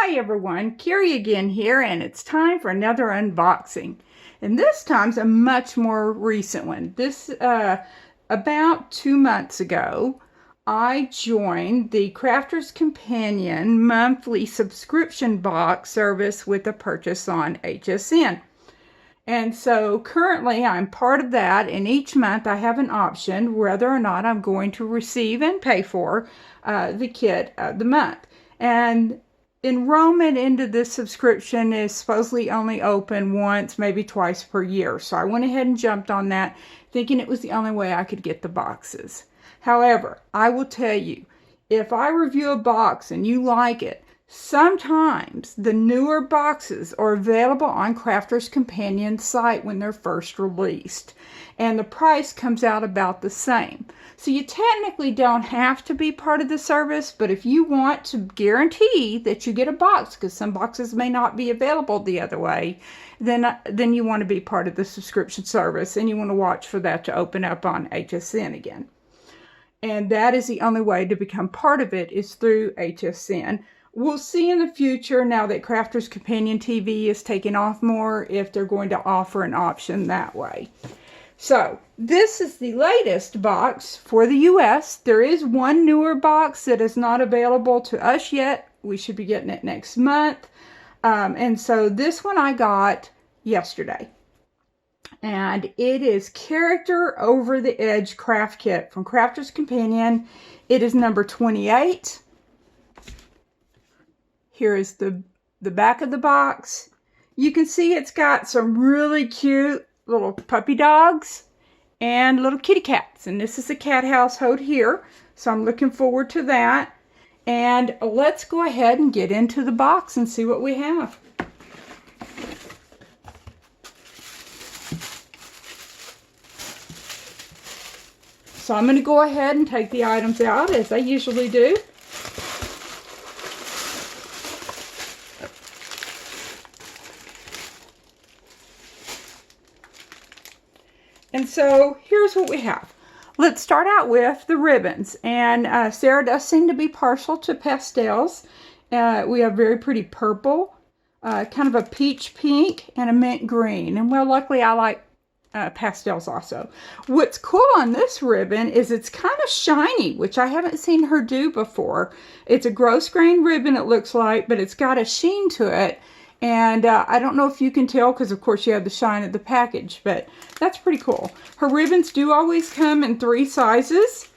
Hi everyone, Carrie again here, and it's time for another unboxing. And this time's a much more recent one. About 2 months ago, I joined the Crafter's Companion monthly subscription box service with a purchase on HSN. And so currently I'm part of that, and each month I have an option whether or not I'm going to receive and pay for the kit of the month. And enrollment into this subscription is supposedly only open once, maybe twice per year. So I went ahead and jumped on that, thinking it was the only way I could get the boxes. However, I will tell you, if I review a box and you like it, sometimes the newer boxes are available on Crafter's Companion site when they're first released, and the price comes out about the same. So you technically don't have to be part of the service, but if you want to guarantee that you get a box, because some boxes may not be available the other way, then you want to be part of the subscription service, and you want to watch for that to open up on HSN again. And that is the only way to become part of it, is through HSN. We'll see in the future, now that Crafter's Companion TV is taking off more, if they're going to offer an option that way. So, this is the latest box for the US. There is one newer box that is not available to us yet. We should be getting it next month. And so this one I got yesterday. And it is Character Over the Edge Craft Kit from Crafter's Companion. It is number 28. Here is the back of the box. You can see it's got some really cute little puppy dogs and little kitty cats. And this is a cat household here. So I'm looking forward to that. And let's go ahead and get into the box and see what we have. So I'm going to go ahead and take the items out as I usually do. And so here's what we have. Let's start out with the ribbons. And Sarah does seem to be partial to pastels. We have very pretty purple, kind of a peach pink, and a mint green. And well, luckily I like pastels also. What's cool on this ribbon is it's kind of shiny, which I haven't seen her do before. It's a gross grain ribbon, it looks like, but it's got a sheen to it. And I don't know if you can tell, because of course you have the shine of the package, but that's pretty cool. Her ribbons do always come in 3 sizes.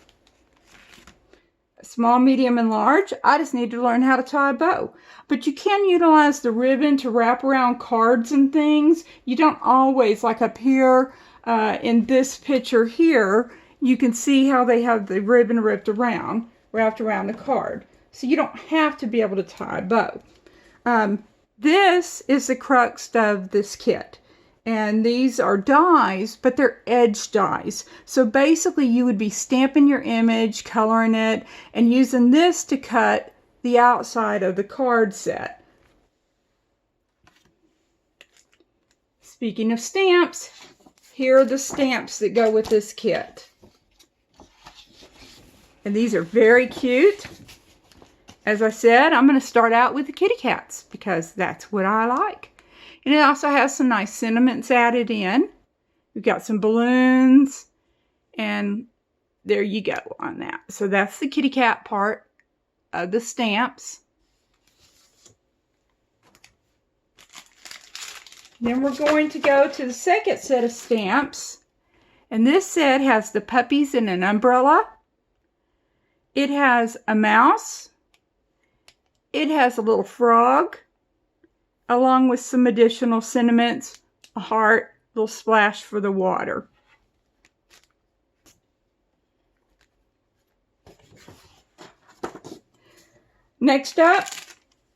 Small, medium, and large. I just need to learn how to tie a bow. But you can utilize the ribbon to wrap around cards and things. You don't always, like up here in this picture here, you can see how they have the ribbon wrapped around the card. So you don't have to be able to tie a bow. This is the crux of this kit. And these are dies, but they're edge dies. So basically you would be stamping your image, coloring it, and using this to cut the outside of the card set. Speaking of stamps, here are the stamps that go with this kit. And these are very cute. As I said, I'm going to start out with the kitty cats because that's what I like. And it also has some nice sentiments added in. We've got some balloons, and there you go on that. So that's the kitty cat part of the stamps. Then we're going to go to the second set of stamps. And this set has the puppies in an umbrella. It has a mouse. It has a little frog, along with some additional sentiments, a heart, a little splash for the water. Next up,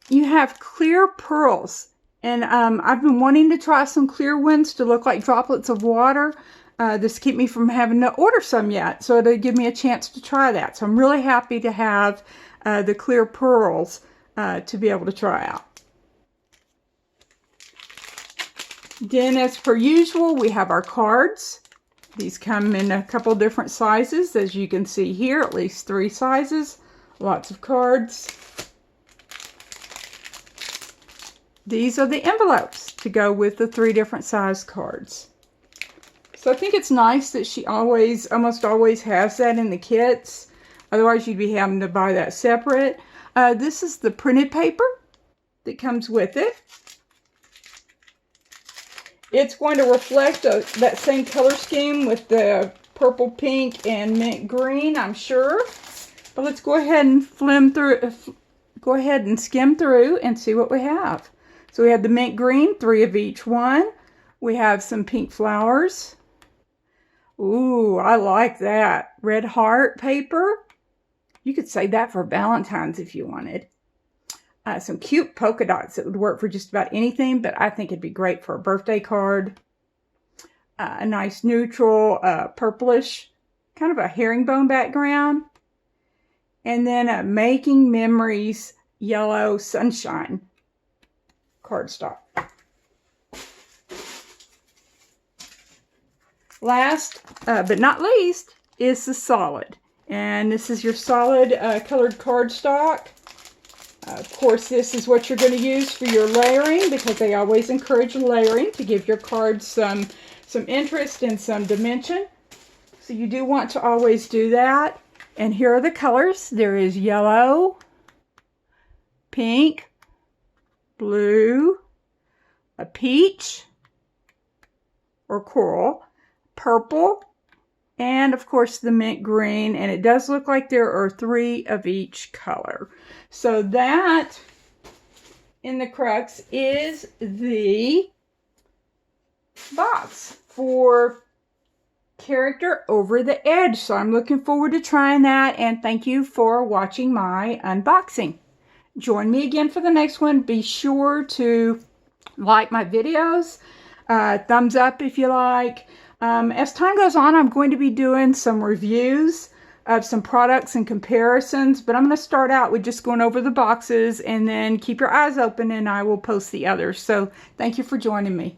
you have clear pearls. And I've been wanting to try some clear ones to look like droplets of water. This keep me from having to order some yet, so it'll give me a chance to try that. So I'm really happy to have the clear pearls to be able to try out. Then, as per usual, we have our cards. These come in a couple different sizes, as you can see here, at least 3 sizes. Lots of cards. these are the envelopes to go with the 3 different size cards. So I think it's nice that she almost always has that in the kits. Otherwise, you'd be having to buy that separate. This is the printed paper that comes with it. It's going to reflect that same color scheme with the purple, pink, and mint green, I'm sure. But let's go ahead and skim through and see what we have. So we have the mint green, 3 of each one. We have some pink flowers. Ooh, I like that. Red heart paper. You could save that for Valentine's if you wanted. Some cute polka dots that would work for just about anything, but I think it'd be great for a birthday card. A nice neutral purplish, kind of a herringbone background. And then a Making Memories yellow sunshine cardstock. Last but not least is the solid. And this is your solid colored cardstock. Of course, this is what you're going to use for your layering, because they always encourage layering to give your cards some interest and some dimension. So you do want to always do that. And here are the colors. There is yellow, pink, blue, a peach or coral, purple, and of course the mint green. And it does look like there are 3 of each color. So that in the crux is the box for Character Over the Edge. So I'm looking forward to trying that, and thank you for watching my unboxing. Join me again for the next one. Be sure to like my videos, thumbs up if you like. As time goes on, I'm going to be doing some reviews of some products and comparisons, but I'm going to start out with just going over the boxes, and then keep your eyes open and I will post the others. So thank you for joining me.